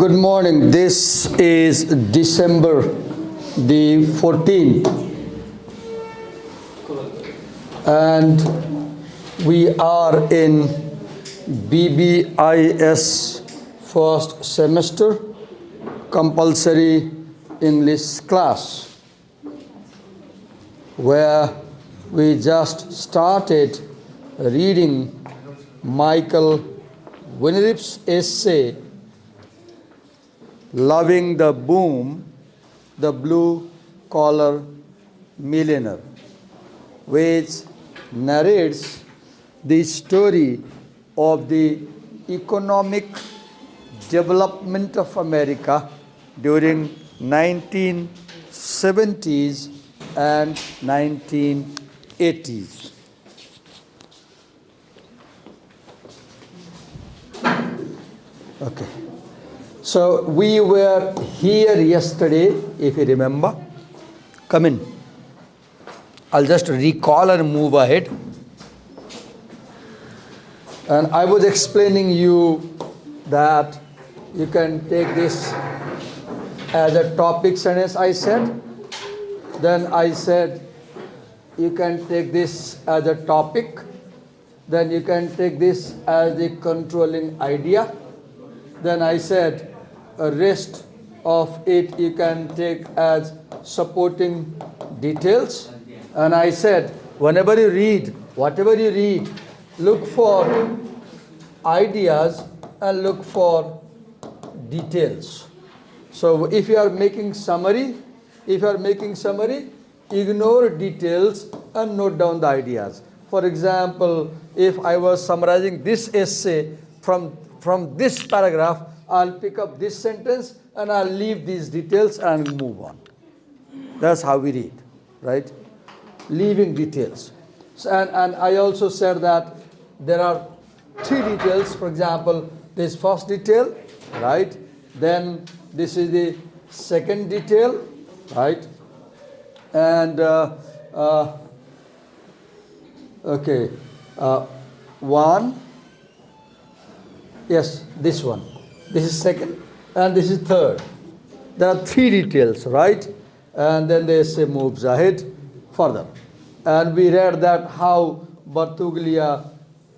Good morning. This is December the 14th, and we are in BBIS first semester compulsory English class, where we just started reading Michael Winnerip's essay, Loving the Boom, the Blue Collar Millionaire, which narrates the story of the economic development of America during 1970s and 1980s. Okay. So we were here yesterday, if you remember. Come in. I'll just recall and move ahead. And I was explaining you that you can take this as a topic sentence, I said. Then I said you can take this as a topic. Then you can take this as the controlling idea. Then I said a rest of it you can take as supporting details. And I said, whenever you read, whatever you read, look for ideas and look for details. So if you are making summary, ignore details and note down the ideas. For example, if I was summarizing this essay from this paragraph, I'll pick up this sentence and I'll leave these details and move on. That's how we read, right? Leaving details. So, and I also said that there are three details. For example, this first detail, right? Then this is the second detail, right? And one. Yes, this one. This is second, and this is third. There are three details, right? And then the essay moves ahead further. And we read that how Bartuglia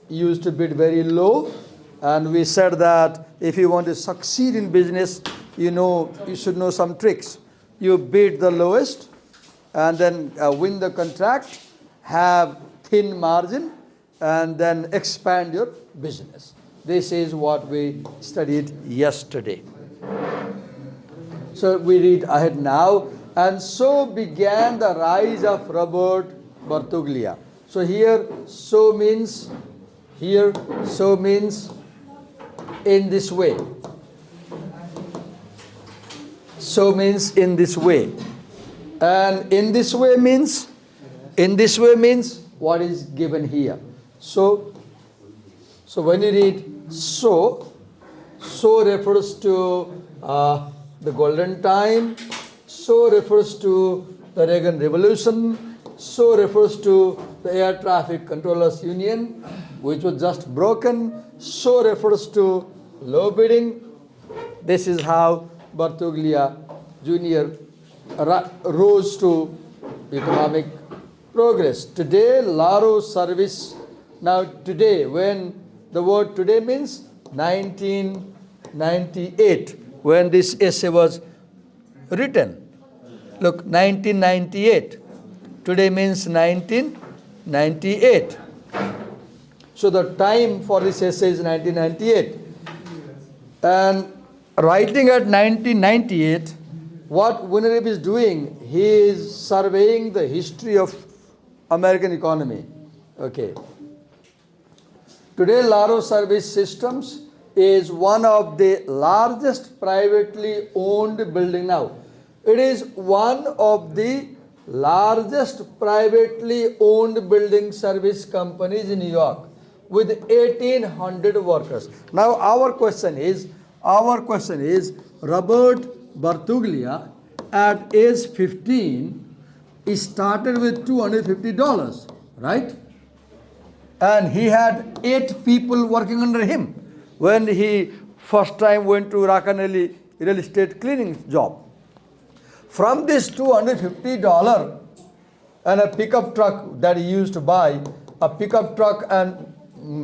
used to bid very low, and we said that if you want to succeed in business, you should know some tricks. You bid the lowest, and then win the contract, have thin margin, and then expand your business. This is what we studied yesterday. So we read ahead now. And so began the rise of Robert Bartuglia. So here, so means in this way. So means in this way. And in this way means what is given here. So when you read so refers to the golden time, so refers to the Reagan Revolution, so refers to the Air Traffic Controllers Union, which was just broken, so refers to low bidding. This is how Bartuglia Jr. rose to economic progress. Today, Laro service. Now today, when the word today means 1998, when this essay was written. Look, 1998. Today means 1998. So the time for this essay is 1998. And writing at 1998, what Winnerip is doing, he is surveying the history of American economy. Okay. Today, Laro Service Systems is one of the largest privately owned building now. It is one of the largest privately owned building service companies in New York with 1,800 workers. Now our question is Robert Bartuglia at age 15 he started with $250, right? And he had 8 people working under him. When he first time went to Rakanelli real estate cleaning job. From this $250 and a pickup truck that he used to buy, a pickup truck and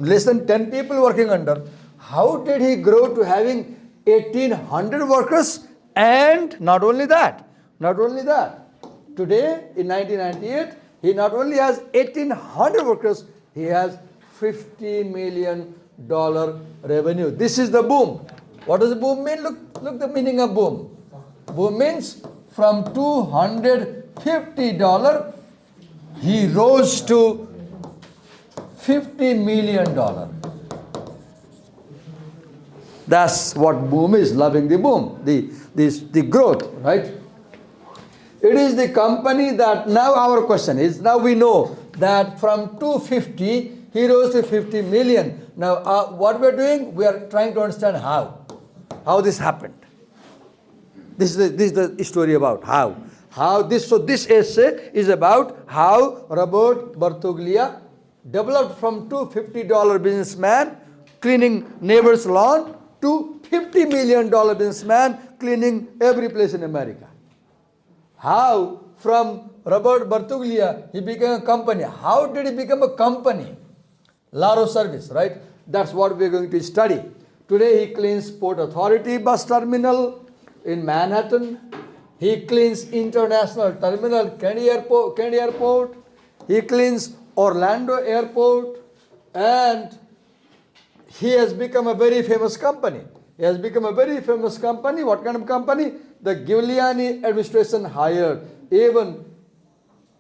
less than 10 people working under, how did he grow to having 1,800 workers? And not only that, today in 1998, he not only has 1,800 workers, he has $50 million revenue. This is the boom. What does the boom mean? Look the meaning of boom. Boom means from $250, he rose to $50 million. That's what boom is, loving the boom, the growth, right? It is the company that, now our question is, now we know that from 250, he rose to 50 million. Now what we are doing, we are trying to understand how this happened. This is the story about how this, so this essay is about how Robert Bartuglia developed from $250 businessman cleaning neighbor's lawn to $50 million businessman cleaning every place in America. How from Robert Bartuglia he became a company. How did he become a company? Laro Service, right? That's what we're going to study. Today he cleans Port Authority bus terminal in Manhattan. He cleans International Terminal, Kennedy Airport. He cleans Orlando Airport. And he has become a very famous company. What kind of company? The Giuliani administration hired. Even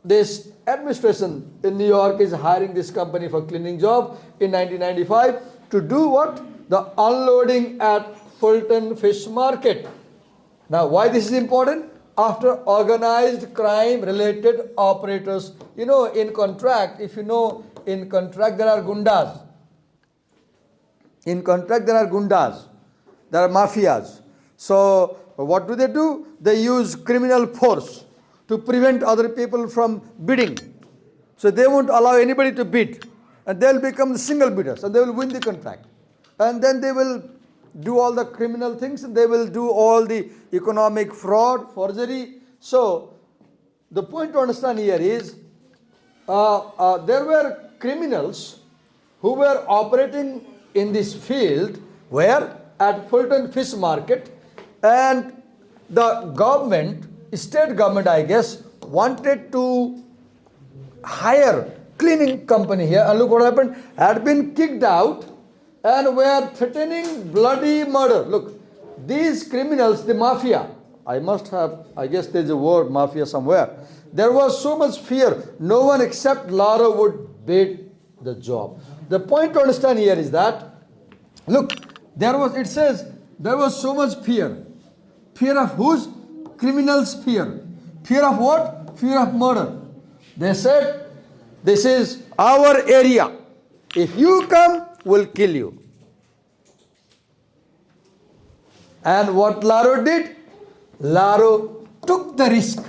this administration in New York is hiring this company for cleaning job in 1995 to do what? The unloading at Fulton Fish Market. Now, why this is important? After organized crime related operators, in contract, if you know, in contract there are gundas. There are mafias. So what do? They use criminal force to prevent other people from bidding. So they won't allow anybody to bid. And they'll become the single bidders and they will win the contract. And then they will do all the criminal things and they will do all the economic fraud, forgery. So the point to understand here is there were criminals who were operating in this field where at Fulton Fish Market, and the government, state government I guess, wanted to hire cleaning company here, and look what happened, had been kicked out and were threatening bloody murder. Look, these criminals, the mafia, I guess there's a word mafia somewhere. There was so much fear, no one except Lara would bid the job. The point to understand here is that, look, there was so much fear. Fear of whose? Criminals' fear. Fear of what? Fear of murder. They said, this is our area. If you come, we'll kill you. And what Laro did? Laro took the risk.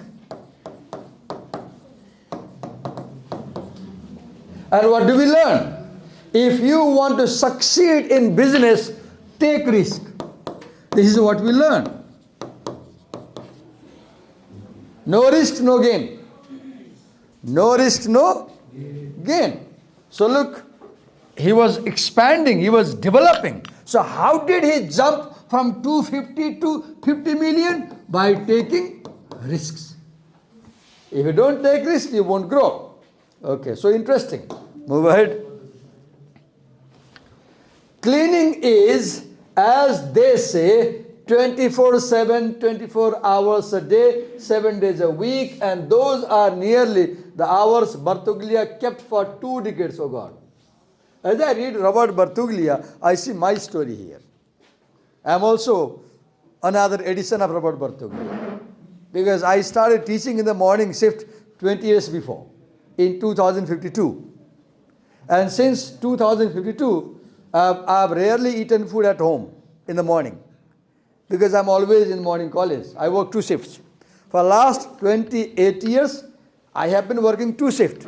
And what do we learn? If you want to succeed in business, take risk. This is what we learn. No risk, no gain. No risk, no gain. So look, he was expanding, he was developing. So how did he jump from 250 to 50 million? By taking risks. If you don't take risks, you won't grow. Okay, so interesting. Move ahead. Cleaning is, as they say, 24/7, 24 hours a day, 7 days a week, and those are nearly the hours Bartuglia kept for 2 decades, oh God. As I read Robert Bartuglia, I see my story here. I am also another edition of Robert Bartuglia, because I started teaching in the morning shift 20 years before, in 2052. And since 2052, I've rarely eaten food at home in the morning, because I'm always in morning college. I work 2 shifts. For last 28 years, I have been working 2 shifts.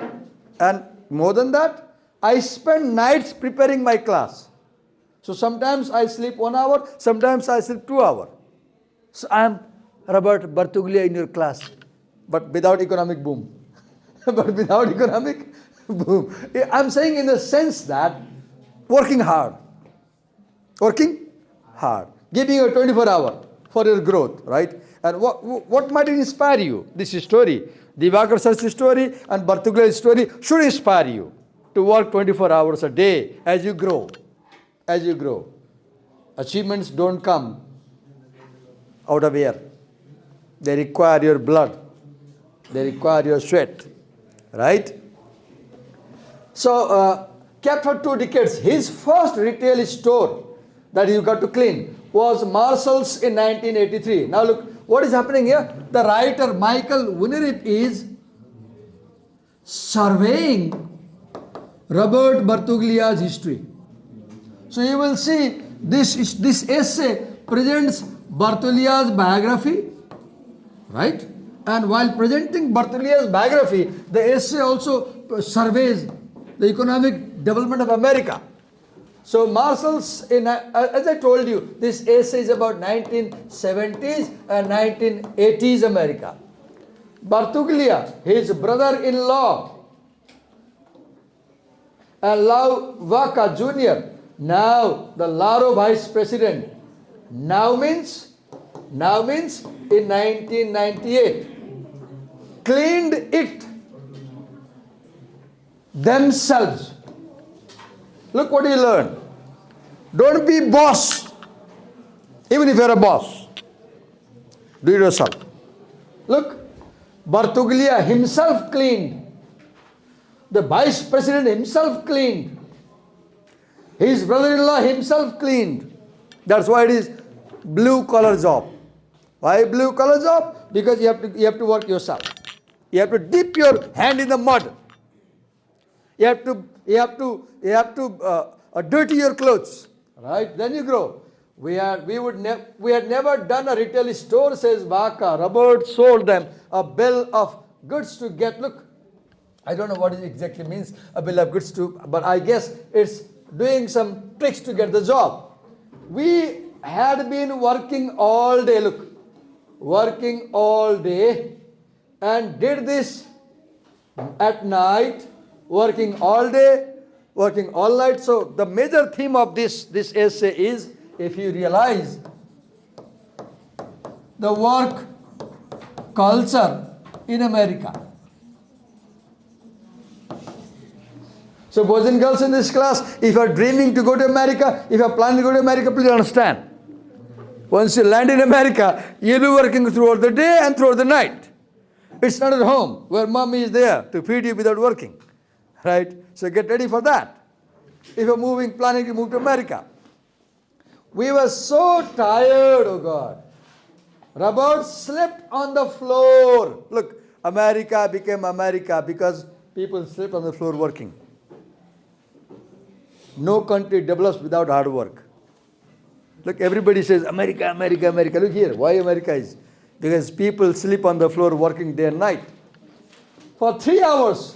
And more than that, I spend nights preparing my class. So sometimes I sleep 1 hour, sometimes I sleep 2 hours. So I am Robert Bartuglia in your class, but without economic boom. But without economic boom. I'm saying in the sense that working hard, giving you 24 hours for your growth, right? And what might inspire you? This story, Divakar Sir's story and Bartuglia's story should inspire you to work 24 hours a day as you grow. As you grow. Achievements don't come out of air. They require your blood. They require your sweat. Right? So, kept for 2 decades. His first retail store that you got to clean was Marshall's in 1983. Now look, what is happening here? The writer Michael Winnerip is surveying Robert Bartuglia's history. So you will see this essay presents Bartuglia's biography, right? And while presenting Bartuglia's biography, the essay also surveys the economic development of America. So Marshall's, as I told you, this essay is about 1970s and 1980s America. Bartuglia, his brother-in-law, and Lau Vaca Jr., now the Laro vice president, now means in 1998, cleaned it themselves. Look what you learn. Don't be boss. Even if you're a boss, do it yourself. Look, Bartuglia himself cleaned. The vice president himself cleaned. His brother-in-law himself cleaned. That's why it is blue collar job. Why blue collar job? Because you have to work yourself. You have to dip your hand in the mud. You have to dirty your clothes, right? Then you grow. We had never done a retail store, says Vaca. Robert sold them a bill of goods to get. Look, I don't know what it exactly means, a bill of goods to, but I guess it's doing some tricks to get the job. We had been working all day. Look, working all day, and did this at night. Working all day, working all night. So the major theme of this essay is, if you realize, the work culture in America. So boys and girls in this class, if you are dreaming to go to America, if you are planning to go to America, please understand. Once you land in America, you'll be working throughout the day and throughout the night. It's not at home where mommy is there to feed you without working. Right? So get ready for that. If you're planning to move to America. We were so tired, oh God. Robert slept on the floor. Look, America became America because people slept on the floor working. No country develops without hard work. Look, everybody says, America, America, America. Look here, why America is? Because people sleep on the floor working day and night. For 3 hours.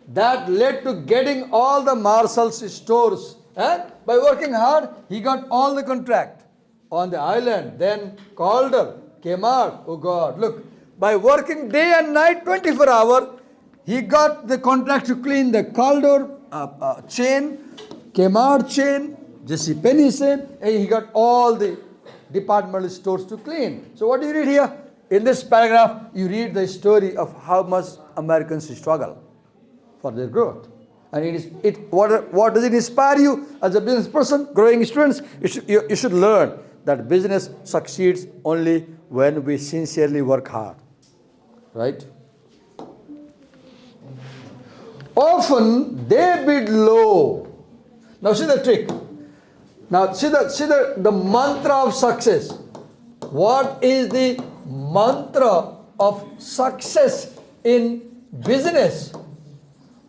That led to getting all the Marshall's stores. And by working hard, he got all the contract on the island. Then Calder, Kmart, oh God, look. By working day and night, 24 hours, he got the contract to clean the Calder chain, Kmart chain, JCPenney chain, and he got all the departmental stores to clean. So what do you read here? In this paragraph, you read the story of how much Americans struggle for their growth. And what does it inspire you as a business person, growing students? You should learn that business succeeds only when we sincerely work hard. Right? Often they bid low. Now see the trick. Now see the mantra of success. What is the mantra of success in business?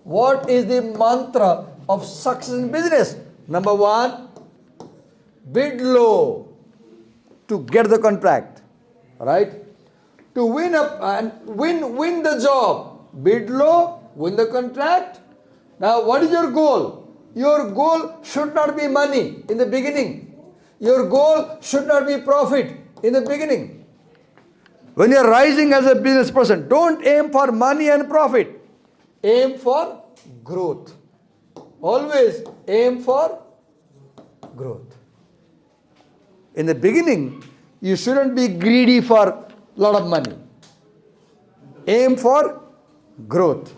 What is the mantra of success in business? Number 1, bid low to get the contract, right? To win the job. Bid low, win the contract. Now what is your goal? Your goal should not be money in the beginning. Your goal should not be profit in the beginning. When you are rising as a business person, don't aim for money and profit. Aim for growth. Always aim for growth. In the beginning, you shouldn't be greedy for a lot of money. Aim for growth.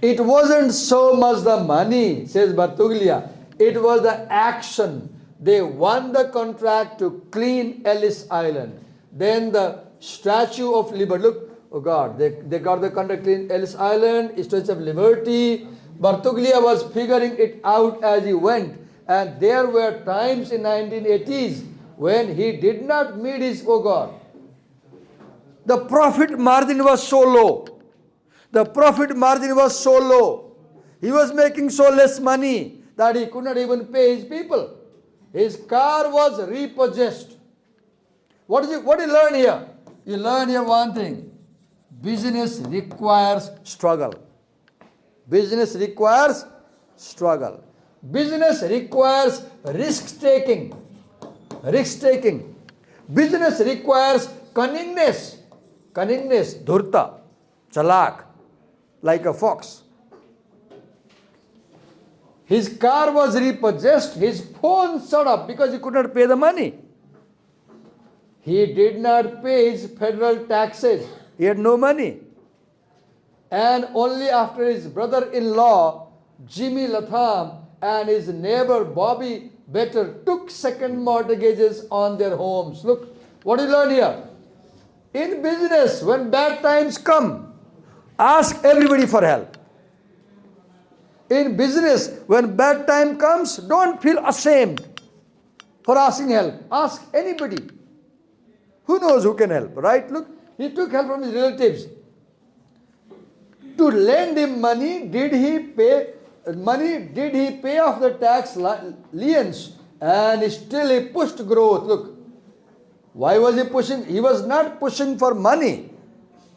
It wasn't so much the money, says Bartuglia. It was the action. They won the contract to clean Ellis Island. Then the Statue of Liberty. Look, oh God, they got the contract to clean Ellis Island, Statue of Liberty. Bartuglia was figuring it out as he went. And there were times in 1980s when he did not meet his, oh God. The profit margin was so low. The profit margin was so low. He was making so less money that he could not even pay his people. His car was repossessed. What do you learn here? You learn here one thing. Business requires struggle. Business requires struggle. Business requires risk-taking. Risk-taking. Business requires cunningness. Cunningness, dhurta, chalak, like a fox. His car was repossessed, his phone shut up because he could not pay the money. He did not pay his federal taxes. He had no money. And only after his brother-in-law, Jimmy Latham, and his neighbor, Bobby Better, took second mortgages on their homes. Look, what do you learn here? In business, when bad times come, ask everybody for help. In business, when bad time comes, don't feel ashamed for asking help. Ask anybody. Who knows who can help, right? Look, he took help from his relatives. To lend him money, did he pay off the tax liens? And still he pushed growth. Look, why was he pushing? He was not pushing for money,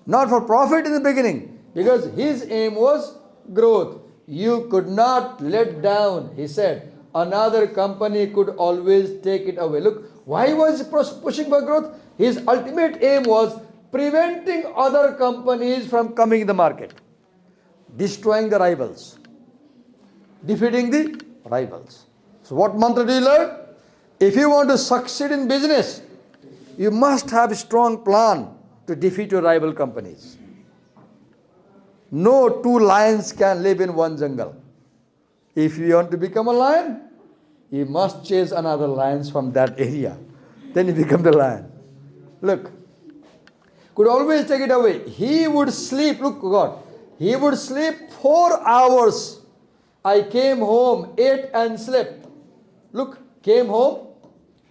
not for profit in the beginning, because his aim was growth. You could not let down, he said. Another company could always take it away. Look, why was he pushing for growth? His ultimate aim was preventing other companies from coming in the market, destroying the rivals, defeating the rivals. So what mantra do you learn? If you want to succeed in business, you must have a strong plan to defeat your rival companies. No two lions can live in one jungle. If you want to become a lion, you must chase another lions from that area. Then you become the lion. Look, could always take it away. He would sleep, look God, he would sleep 4 hours. I came home, ate and slept. Look, came home,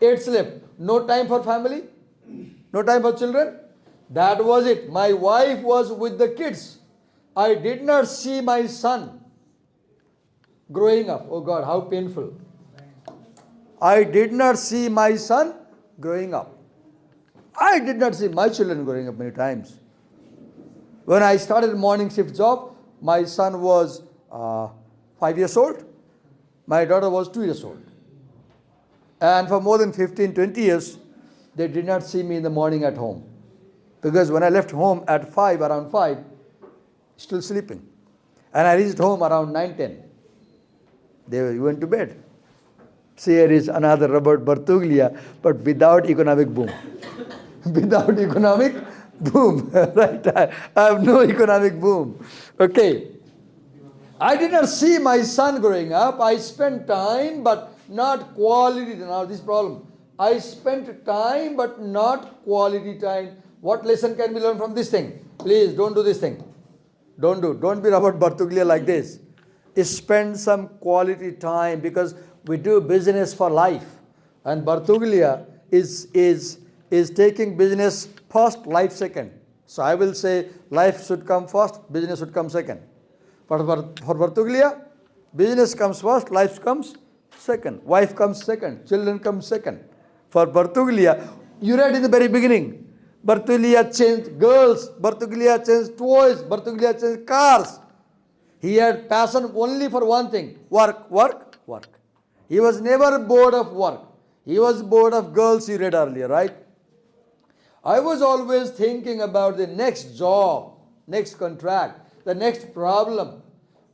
ate, slept. No time for family, no time for children. That was it. My wife was with the kids. I did not see my son growing up. Oh God, how painful. I did not see my son growing up. I did not see my children growing up many times. When I started morning shift job, my son was 5 years old. My daughter was 2 years old. And for more than 15, 20 years, they did not see me in the morning at home. Because when I left home at 5, around 5, still sleeping. And I reached home around 9, 10. They went to bed. See, here is another Robert Bartuglia, but without economic boom. Without economic boom. Right? I have no economic boom. Okay. I did not see my son growing up. I spent time, but not quality. Now this problem. I spent time, but not quality time. What lesson can we learn from this thing? Please don't do this thing. Don't be Robert Bartuglia like this. Spend some quality time, because we do business for life. And Bartuglia is taking business first, life second. So I will say life should come first, business should come second. For Bartuglia, business comes first, life comes second. Wife comes second, children come second. For Bartuglia, you read in the very beginning, Bartuglia changed girls, Bartuglia changed toys, Bartuglia changed cars. He had passion only for one thing, work, work, work. He was never bored of work. He was bored of girls, you read earlier, right? I was always thinking about the next job, next contract, the next problem.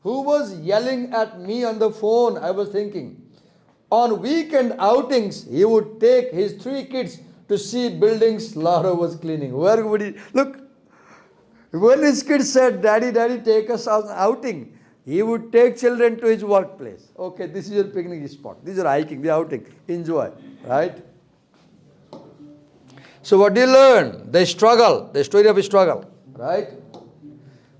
Who was yelling at me on the phone? I was thinking. On weekend outings, he would take his 3 kids to see buildings Laura was cleaning. Where would he? Look, when his kids said, Daddy, Daddy, take us on outing, he would take children to his workplace. Okay, this is your picnic spot. This is your hiking, the outing. Enjoy, right? So what do you learn? The struggle, the story of a struggle, right?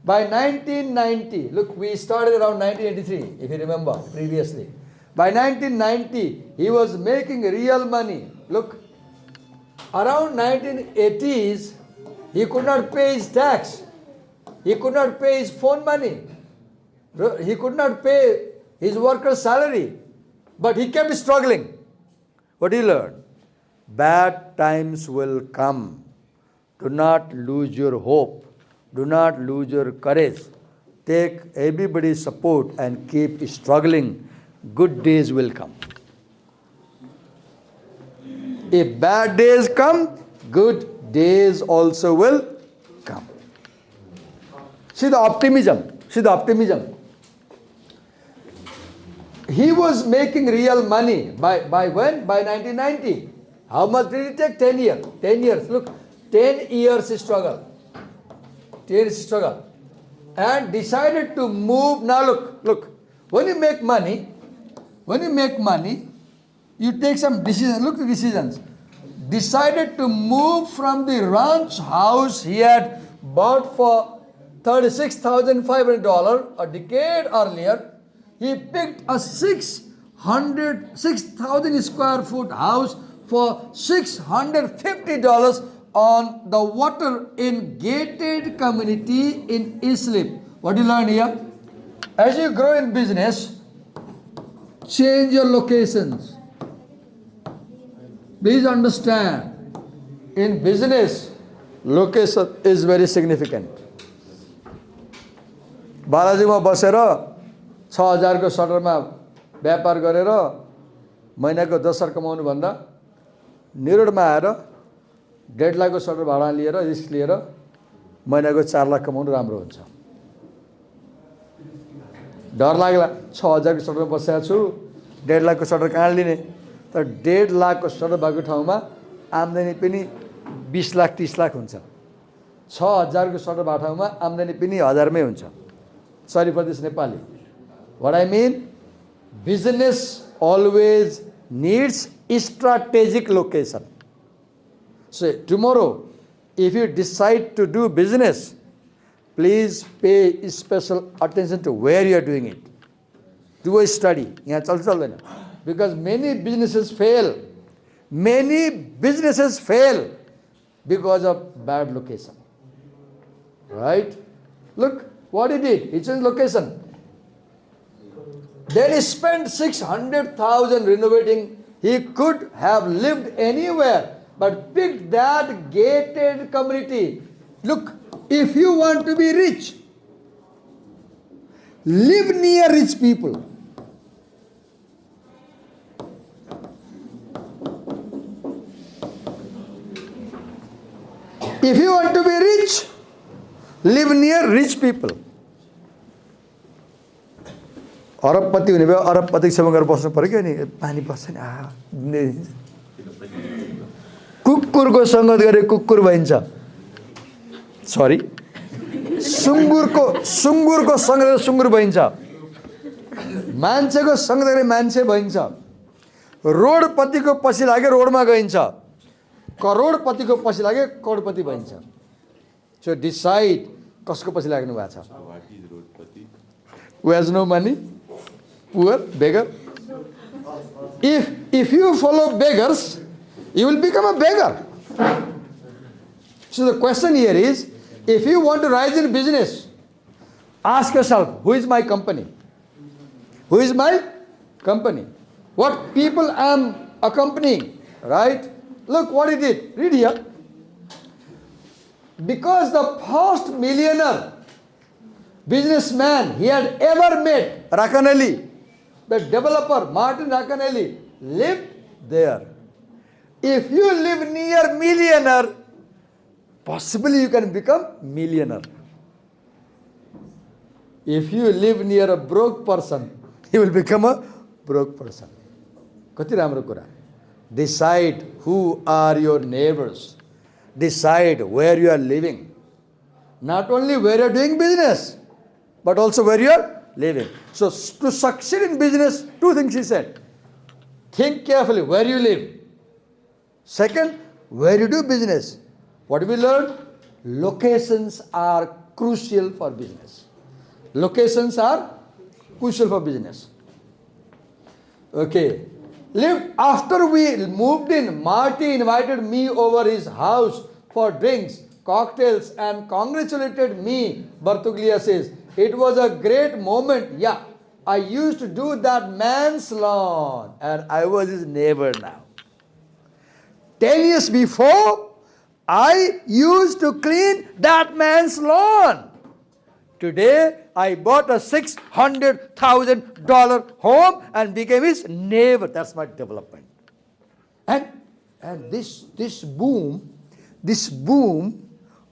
By 1990, look, we started around 1983, if you remember previously. By 1990, he was making real money. Look, around 1980s, he could not pay his tax. He could not pay his phone money. He could not pay his worker's salary. But he kept struggling. What did he learn? Bad times will come. Do not lose your hope. Do not lose your courage. Take everybody's support and keep struggling. Good days will come. If bad days come, good days also will come. See the optimism. See the optimism. He was making real money. By when? By 1990. How much did it take? 10 years. 10 years. Look, 10 years struggle. 10 years struggle. And decided to move. Now look. When you make money, you take some decisions. Look at the decisions. Decided to move from the ranch house he had bought for $36,500 a decade earlier. He picked a 6,000 square foot house for $650 on the water in gated community in Islip. What do you learn here? As you grow in business, change your locations. Please understand, in business, location is very significant. बालाजीमा बसेर 6,000 को सटरमा व्यापार गरेर महिनाको 10,000 कमाउनु भन्दा निरोडमा आएर 1.5 लाख को shutter भाडा लिएर रिस्क लिएर महिनाको 4 लाख कमाउनु राम्रो हुन्छ। डर लाग्ला 6,000 को सटरमा बसेको छु 1.5 लाख को सटर कहाँ लिने? तर 1.5 लाख को सटर भएको ठाउँमा आम्दानी पनि 20 लाख 30 लाख हुन्छ। 6,000 को सटर भएको ठाउँमा आम्दानी पनि 1000 मै हुन्छ। Sorry for this Nepali. What I mean, business always needs strategic location. So tomorrow, if you decide to do business, please pay special attention to where you are doing it. Do a study. Because many businesses fail. Many businesses fail because of bad location. Right? Look what he did. He changed location. Then he spent 600,000 renovating. He could have lived anywhere, but picked that gated community. Look, if you want to be rich, live near rich people. If you want to be rich, live near rich people. अरबपति हुने भयो अरबपतिसँग गएर बस्नु पर्यो नि पानी पर्छ नि कुकुरको संगत गरे कुकुर भइन्छ सरी सुँगुरको संगत गरे सुँगुर भइन्छ मान्छेको संगत गरे मान्छे भइन्छ रोडपतिको पछि लागे रोडमा गइन्छ करोडपतिको पछि लागे करोडपति भइन्छ सो डिसाइड कसको पछि लाग्नु भएको छ who has no money poor beggar if you follow beggars you will become a beggar. So the question here is, if you want to rise in business, ask yourself, who is my company? Who is my company? What people I am accompanying, right? Look what he did. Read here. Because the first millionaire businessman he had ever met, Rakanelli, the developer, Martin Rakanelli, lived there. If you live near millionaire, possibly you can become millionaire. If you live near a broke person, you will become a broke person. Kati राम्रो कुरा. Decide who are your neighbors. Decide where you are living. Not only where you are doing business, but also where you are living. So to succeed in business, two things he said. Think carefully where you live. Second, where you do business. What we learned? Locations are crucial for business. Locations are crucial for business. Okay. After we moved in, Marty invited me over his house for drinks, cocktails, and congratulated me, Bartuglia says. It was a great moment. Yeah, I used to do that man's lawn, and I was his neighbor now. 10 years before, I used to clean that man's lawn. Today, I bought a $600,000 home and became his neighbor. That's my development. And this boom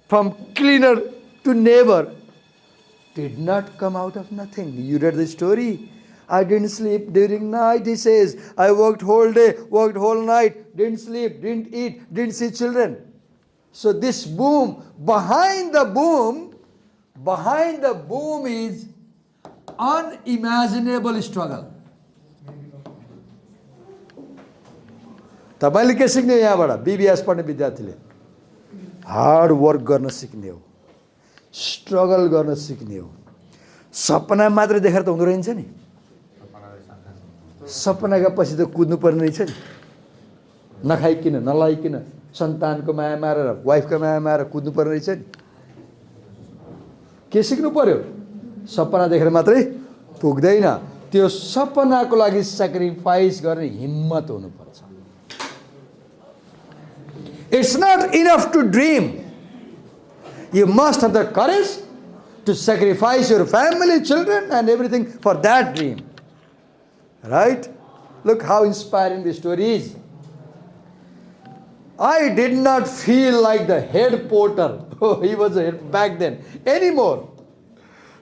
from cleaner to neighbor did not come out of nothing. You read the story. I didn't sleep during night, he says. I worked whole day, worked whole night, didn't sleep, didn't eat, didn't see children. So this boom, behind the boom is unimaginable struggle. तपाईले के सिक्ने यहाँबाट BBIS पढ्ने विद्यार्थीले hard work गर्न सिक्ने हो, struggle गर्न सिक्ने हो. सपना मात्र देखेर त हुँदो रहन्छ नि. सपनाका पछि त कुद्नु पर्ने रहेछ नि. नखाइकिन नलाइकिन सन्तानको माया मारेर वाइफको माया मारेर कुद्नु पर्ने रहेछ नि. के सिक्नु पर्यो? सपना देखेर मात्रै पुग्दैन. त्यो सपनाको लागि सेक्रिफाइस गर्ने हिम्मत हुनुपर्छ. It's not enough to dream. You must have the courage to sacrifice your family, children, and everything for that dream. Right? Look how inspiring the story is. I did not feel like the head porter. Oh, he was a head back then. Anymore.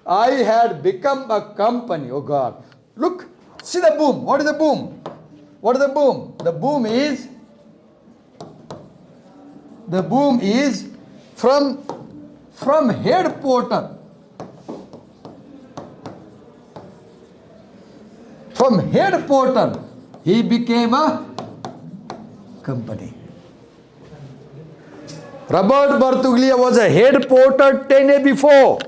I had become a company. Oh God. Look, see the boom. What is the boom? What is the boom? The boom is from head porter. From head porter, he became a company. Robert Bartuglia was a head porter 10 years before.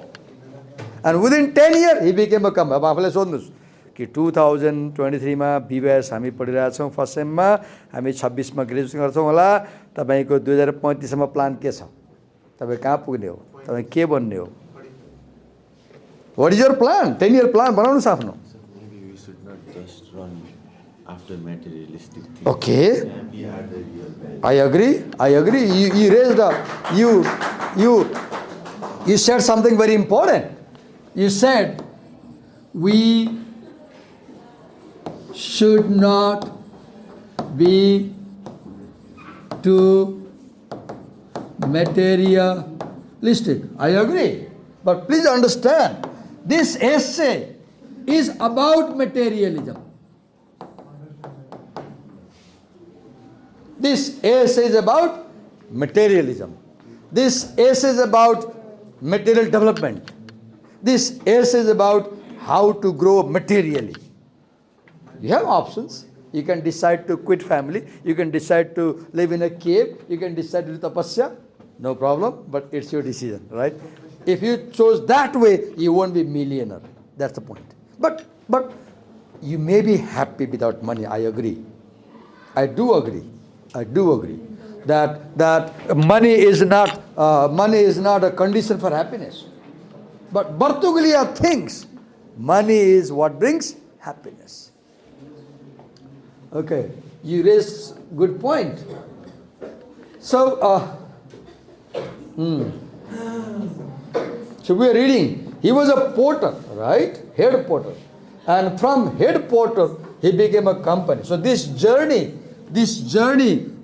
And within 10 years, he became a company. अब आफूलाई सोध्नुहोस् कि 2023 मा BBIS हामी पढिरहेछौँ first सेममा, हामी 26 मा graduation गर्छौँ होला. तपाईको 2035 सम्म प्लान के छ? तपाई कहाँ पुग्ने हो? तपाई के बन्ने हो? What is your plan? 10-year plan बनाउनुस् आफ्नो. Maybe we should not just run after materialistic things. Okay. I agree. You raised up. You said something very important. You said we should not be too materialistic. I agree. But please understand, this essay is about materialism. This essay is about materialism. This essay is about material development. This essay is about how to grow materially. You have options. You can decide to quit family. You can decide to live in a cave. You can decide to do tapasya. No problem, but it's your decision, right? If you chose that way, you won't be millionaire. That's the point. But you may be happy without money. I agree. I do agree that money is not a condition for happiness. But Bartuglia thinks money is what brings happiness. Okay, you raised good point. So we are reading He was a porter, right? Head porter. And from head porter, he became a company. So this journey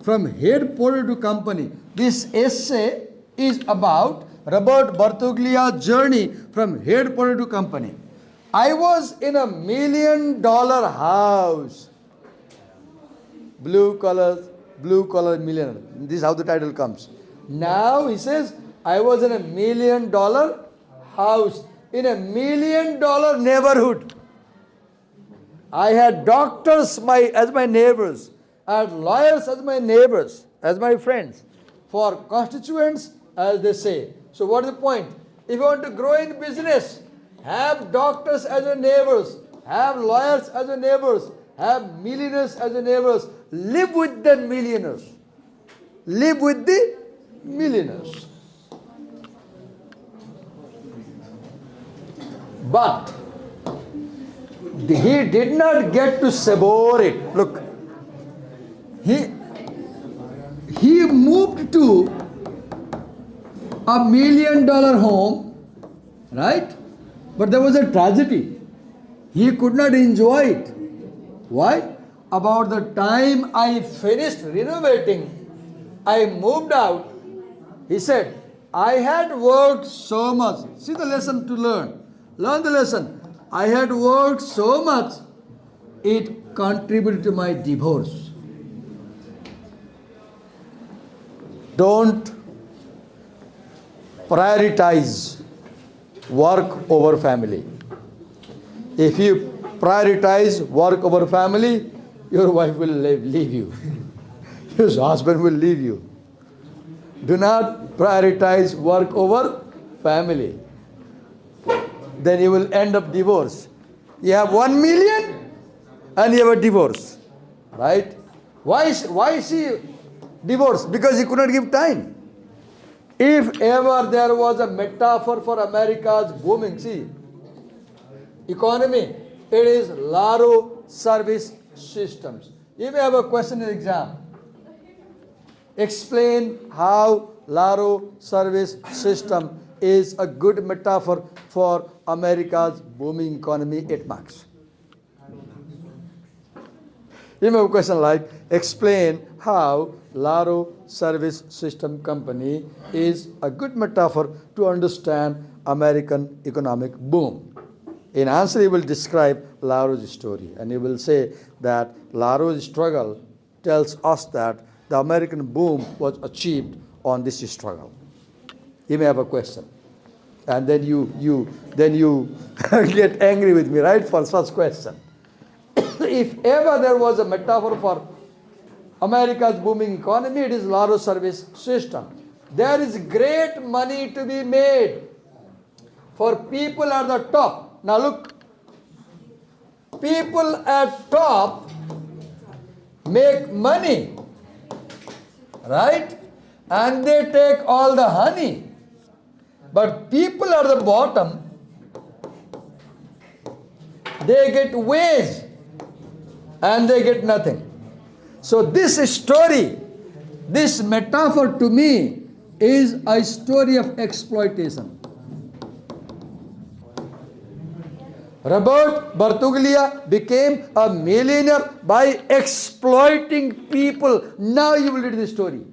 from head porter to company, this essay is about Robert Bartuglia's journey from head porter to company. I was in a $1 million house. Blue collar millionaire. This is how the title comes. Now he says, I was in a $1 million house in a $1 million neighborhood. I had doctors as my neighbors. I had lawyers as my neighbors, as my friends. For constituents, as they say. So what is the point? If you want to grow in business, have doctors as your neighbors, have lawyers as your neighbors, have millionaires as your neighbors. Live with the millionaires. Live with the millionaires. But he did not get to savor it. Look, he moved to a $1 million home, right? But there was a tragedy. He could not enjoy it. Why? About the time I finished renovating, I moved out. He said, I had worked so much. See the lesson to learn. Learn the lesson. I had worked so much, it contributed to my divorce. Don't prioritize work over family. If you prioritize work over family, your wife will leave you. Your husband will leave you. Do not prioritize work over family. Then you will end up divorce. You have 1 million and you have a divorce. Right? Why is he divorced? Because he could not give time. If ever there was a metaphor for America's booming, economy, it is LARO service systems. You may have a question in exam. Explain how LARO service system is a good metaphor for America's booming economy, 8 marks. You may have a question like, explain how LARO service system company is a good metaphor to understand American economic boom. In answer, he will describe LARO's story, and he will say that LARO's struggle tells us that the American boom was achieved on this struggle. You may have a question, and then you get angry with me, right, for such question. If ever there was a metaphor for America's booming economy, it is LARO service system. There is great money to be made for people at the top. Now look, people at top make money, right? And they take all the honey. But people at the bottom, they get wage and they get nothing. So this story, this metaphor to me is a story of exploitation. Robert Bartuglia became a millionaire by exploiting people. Now you will read the story.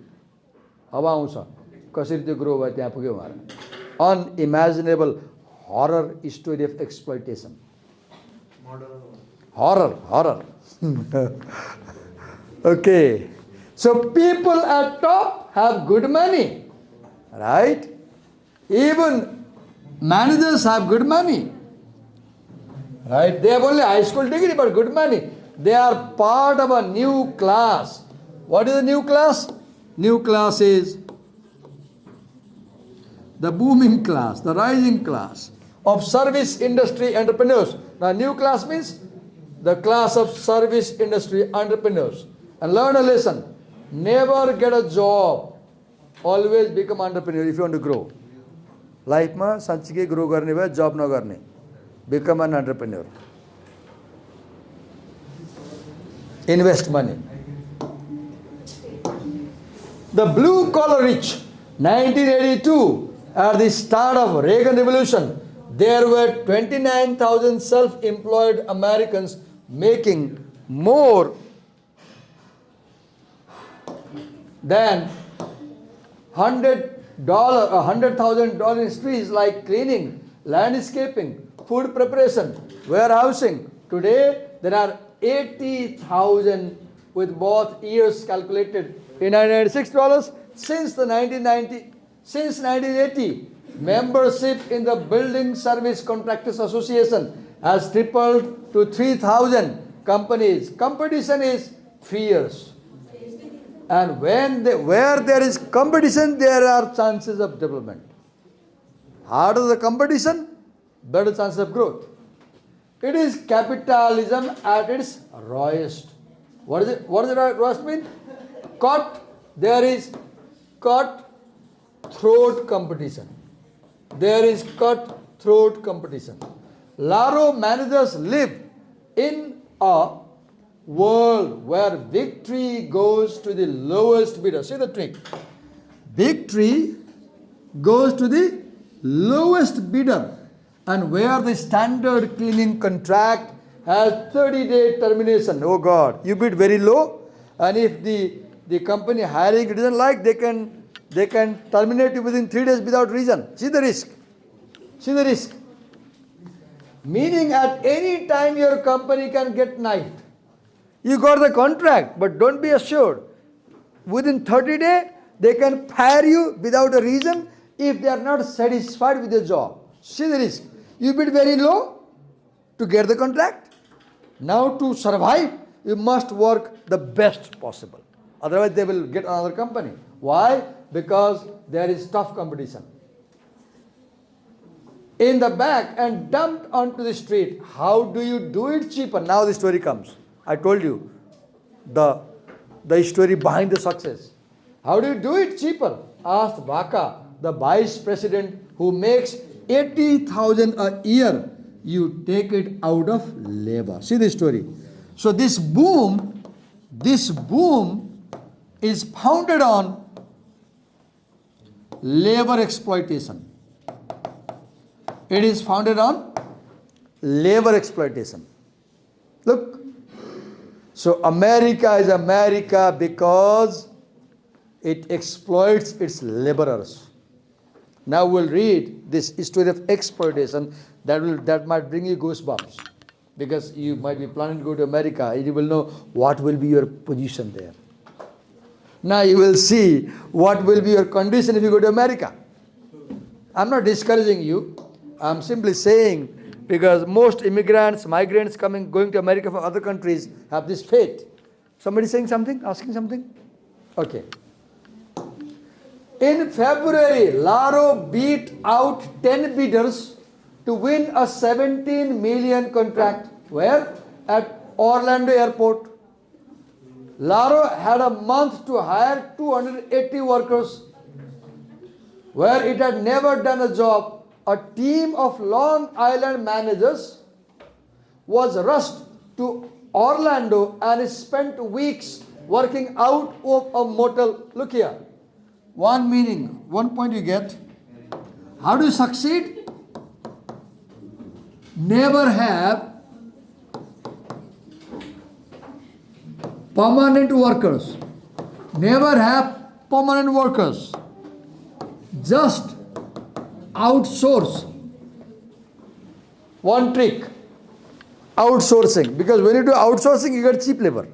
Unimaginable horror story of exploitation. Horror. Okay. So people at top have good money. Right? Even managers have good money. Right? They have only high school degree but good money. They are part of a new class. What is the new class? New class is the booming class, the rising class of service industry entrepreneurs. Now new class means the class of service industry entrepreneurs. And learn a lesson. Never get a job. Always become entrepreneur if you want to grow. Life ma sanchike grow garne bhai job na garne. Become an entrepreneur. Invest money. The blue collar rich, 1982, at the start of Reagan Revolution, there were 29,000 self-employed Americans making more than $100,000 industries like cleaning, landscaping, food preparation, warehousing. Today, there are 80,000 with both years calculated in $996 since 1980. Membership in the Building Service Contractors Association has tripled to 3,000 companies. Competition is fierce. And where there is competition, there are chances of development. Harder the competition, better chances of growth. It is capitalism at its rawest. What is it? What does rawest mean? There is cutthroat competition. There is cutthroat competition. Laro managers live in a world where victory goes to the lowest bidder. See the trick. Victory goes to the lowest bidder, and where the standard cleaning contract has 30-day termination. Oh God, you bid very low, and if the company hiring doesn't like, they can terminate you within 3 days without reason. See the risk. See the risk. Meaning at any time your company can get knifed. You got the contract, but don't be assured. Within 30 days, they can fire you without a reason if they are not satisfied with the job. See the risk. You bid very low to get the contract. Now to survive, you must work the best possible. Otherwise, they will get another company. Why? Because there is tough competition. In the back and dumped onto the street. How do you do it cheaper? Now the story comes. I told you the story behind the success. How do you do it cheaper? Asked Baka, the vice president who makes 80,000 a year. You take it out of labor. See the story. So this boom is founded on labor exploitation. It is founded on labor exploitation. Look. So America is America because it exploits its laborers. Now we'll read this story of exploitation that might bring you goosebumps, because you might be planning to go to America and you will know what will be your position there. Now you will see what will be your condition if you go to America. I'm not discouraging you. I'm simply saying, because most migrants going to America from other countries have this fate. Somebody saying something? Asking something? Okay. In February, Laro beat out 10 bidders to win a 17 million contract. Where? At Orlando Airport. Laro had a month to hire 280 workers. Where it had never done a job, a team of Long Island managers was rushed to Orlando and spent weeks working out of a motel. Look here. One point you get. How do you succeed? Never have permanent workers. Never have permanent workers. Just outsource. One trick. Outsourcing. Because when you do outsourcing, you get cheap labor.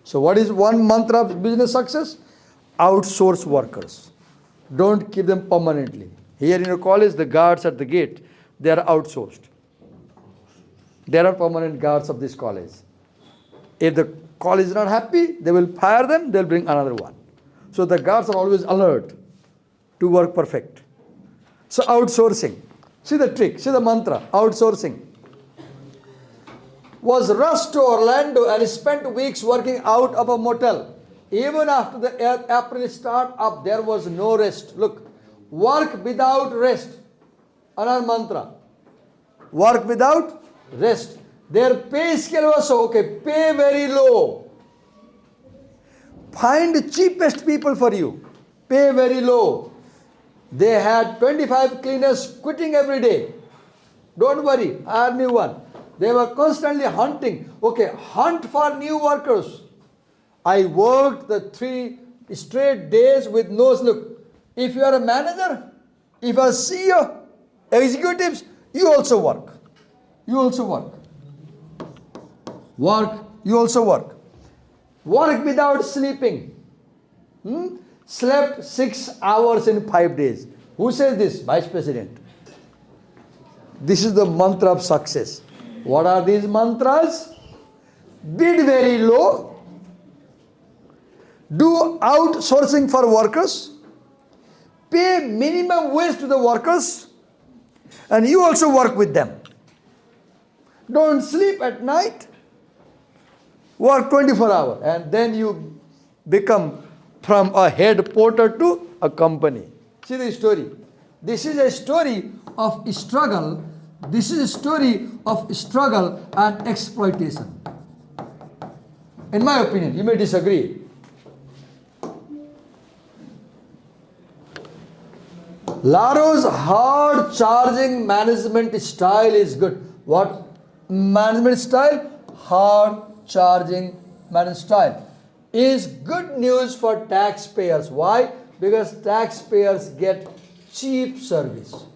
So what is one mantra of business success? Outsource workers. Don't keep them permanently. Here in your college, the guards at the gate, they are outsourced. There are permanent guards of this college. If the college is not happy, they will fire them, they will bring another one. So the guards are always alert to work perfect. So outsourcing. See the trick, see the mantra, outsourcing. Was rushed to Orlando and spent weeks working out of a motel. Even after the April start-up, there was no rest. Look, work without rest. Another mantra. Work without rest. Their pay scale was so, okay, pay very low. Find the cheapest people for you. Pay very low. They had 25 cleaners quitting every day. Don't worry, I have new one. They were constantly hunting. Okay, hunt for new workers. I worked the 3 straight days with no look. If you are a manager, if you are a CEO, executives, you also work. You also work. Work, you also work. Work without sleeping. Slept 6 hours in 5 days. Who says this? Vice President. This is the mantra of success. What are these mantras? Bid very low. Do outsourcing for workers. Pay minimum wage to the workers. And you also work with them. Don't sleep at night. Work 24 hours. And then you become from a head porter to a company. See the story. This is a story of struggle. This is a story of struggle and exploitation. In my opinion, you may disagree. Laro's hard charging management style is good. What management style? Hard charging management style is good news for taxpayers. Why? Because taxpayers get cheap service.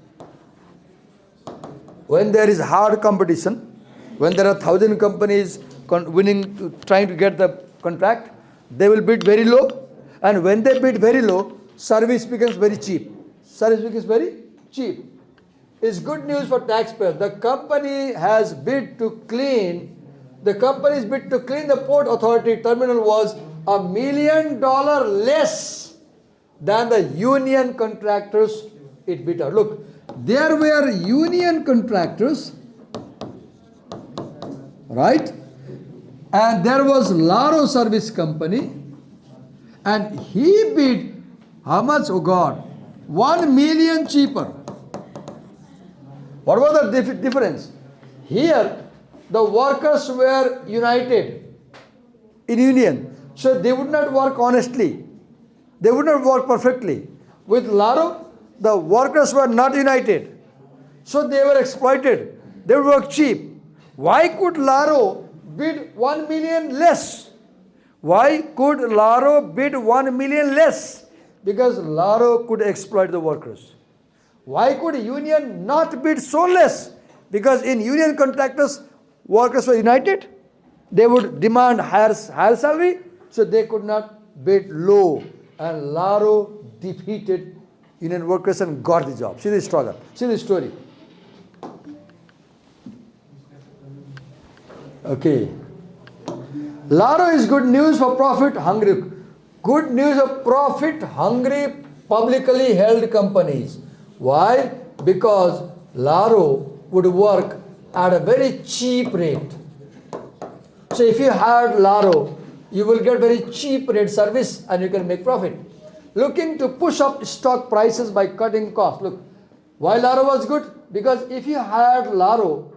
When there is hard competition, when there are 1,000 companies trying to get the contract, they will bid very low. And when they bid very low, service becomes very cheap. Service becomes very cheap. It's good news for taxpayers. The company has bid to clean. The company's bid to clean the Port Authority terminal was $1 million less than the union contractors it bid out. Look, there were union contractors, right? And there was Laro Service Company, and he bid how much? Oh God, 1 million cheaper. What was the difference? Here, the workers were united in union, so they would not work honestly. They would not work perfectly. With Laro, the workers were not united, so they were exploited. They would work cheap. Why could Laro bid 1 million less? Why could Laro bid 1 million less? Because Laro could exploit the workers. Why could union not bid so less? Because in union contractors, workers were united. They would demand higher salary, so they could not bid low. And Laro defeated union workers and got the job. See the struggle. See the story. Okay. Laro is good news for profit hungry. Good news of profit hungry publicly held companies. Why? Because Laro would work at a very cheap rate. So if you hired Laro, you will get very cheap rate service and you can make profit. Looking to push up stock prices by cutting costs. Look, why Laro was good? Because if you hired Laro,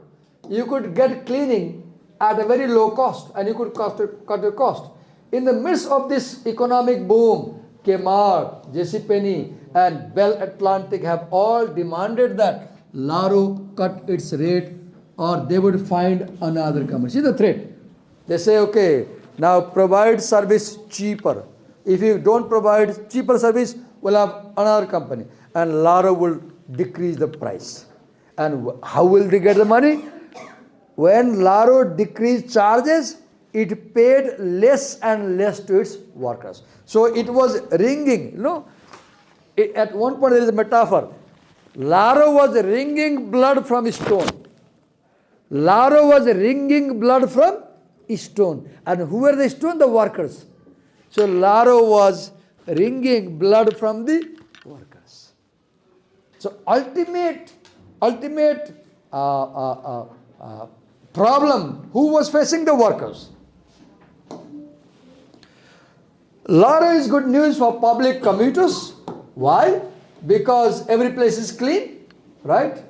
you could get cleaning at a very low cost and you could cut your cost. In the midst of this economic boom, Kmart, JCPenney and Bell Atlantic have all demanded that Laro cut its rate or they would find another company. See the threat. They say, okay, now provide service cheaper. If you don't provide cheaper service, we'll have another company. And Laro will decrease the price. And how will they get the money? When Laro decreased charges, it paid less and less to its workers. So it was wringing, at one point there is a metaphor. Laro was wringing blood from stone. Laro was wringing blood from stone. And who were the stone? The workers. So Laro was wringing blood from the workers. So ultimate problem, who was facing the workers? Laro is good news for public commuters. Why? Because every place is clean, right?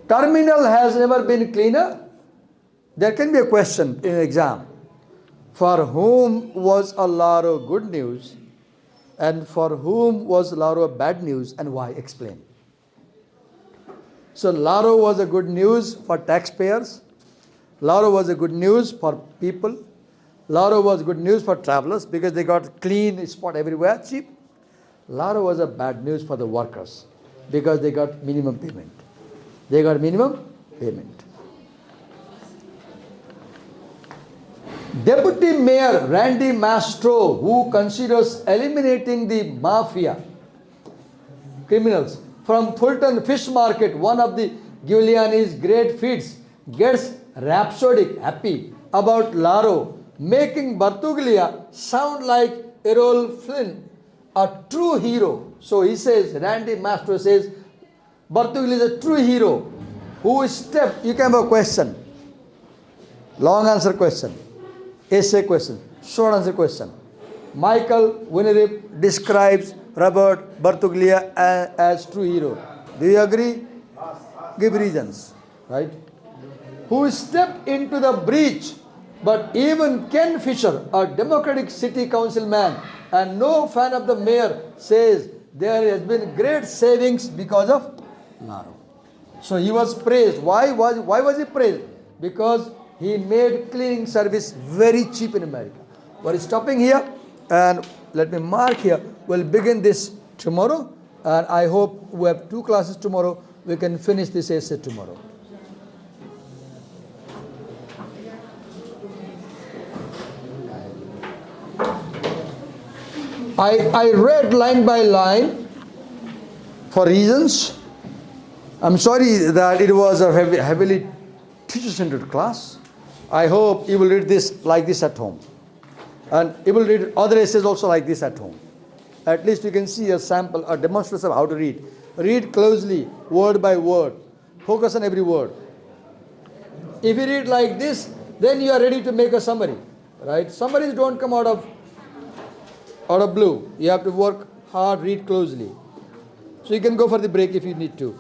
Terminal has never been cleaner. There can be a question in exam. For whom was a Laro good news? And for whom was Laro bad news and why? Explain. So Laro was a good news for taxpayers. Laro was a good news for people. Laro was good news for travelers because they got clean spot everywhere, cheap. Laro was a bad news for the workers because they got minimum payment. They got minimum payment. Deputy Mayor Randy Mastro, who considers eliminating the mafia criminals from Fulton Fish Market, one of the Giuliani's great feats, gets rhapsodic happy about Laro, making Bartuglia sound like Errol Flynn, a true hero. So he says, Randy Mastro says, Bartuglia is a true hero who stepped. You can have a question, long answer question, essay question, short answer question. Michael Winerip describes Robert Bartuglia as true hero. Do you agree? Give reasons, right? Who stepped into the breach, but even Ken Fisher, a Democratic city councilman and no fan of the mayor, says there has been great savings because of Laro. So he was praised. Why was he praised? Because he made cleaning service very cheap in America. We're stopping here and let me mark here. We'll begin this tomorrow and I hope we have 2 classes tomorrow. We can finish this essay tomorrow. I read line by line for reasons. I'm sorry that it was a heavily teacher-centered class. I hope you will read this like this at home. And you will read other essays also like this at home. At least you can see a sample, a demonstration of how to read. Read closely, word by word. Focus on every word. If you read like this, then you are ready to make a summary. Right? Summaries don't come out of blue. You have to work hard, read closely. So you can go for the break if you need to.